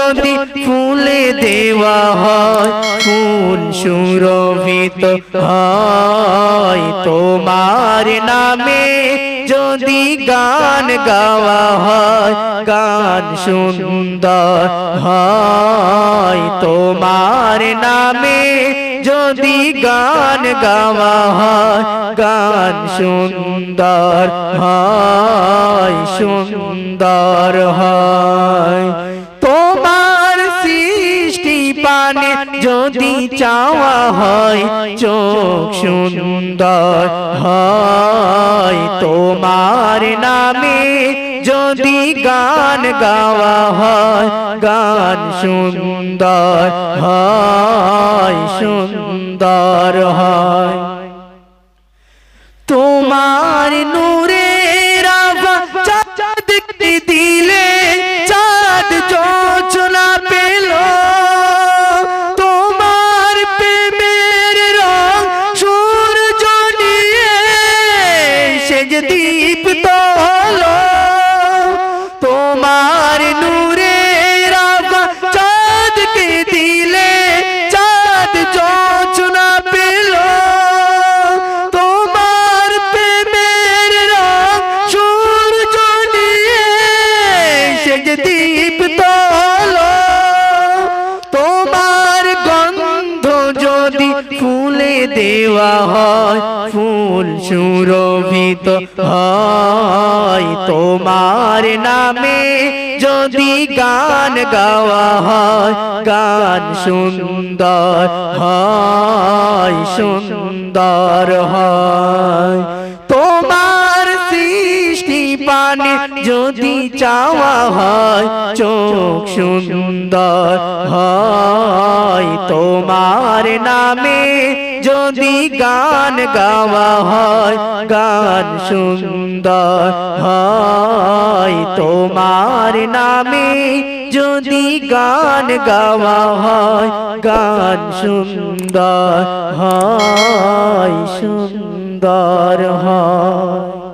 যদি ফুলে দেওয়া হয় ফুল সুরভিত হয় তোমার নামে যদি গান গাওয়া হয় গান সুন্দর হয় তোমার নামে যদি গান গাওয়া হয় গান সুন্দর হয় সুন্দর হয় তোমার সৃষ্টি পানে যদি চাওয়া হয় চোখ সুন্দর হয় তোমার নামে যদি গান গাওয়া হয় গান সুন্দর হয় সুন্দর হয় তোমার নূরের আভা চাঁদকে দিলে চাঁদ যোছনা পেল তোমার প্রেমের রং সূর্য নিয়ে সে যে দীপ্ত হলো তোমার নূরের আভা চাঁদকে দিলে চাঁদ যোছনা পেল তোমার প্রেমের রং সূর্য নিয়ে সে যে দীপ্ত হলো তোমার গন্ধ যদি ফুলে দেওয়া হয় ফুল সুরভিত হয় তোমার নামে যদি গান গাওয়া হয় গান সুন্দর হয় সুন্দর হয় তোমার সৃষ্টি পানে যদি চাওয়া হয় চোখ সুন্দর হয় তোমার নামে যদি গান গাওয়া হয় গান সুন্দর হয় তোমার নামে যদি গান গাওয়া হয় গান সুন্দর হয় সুন্দর হয়।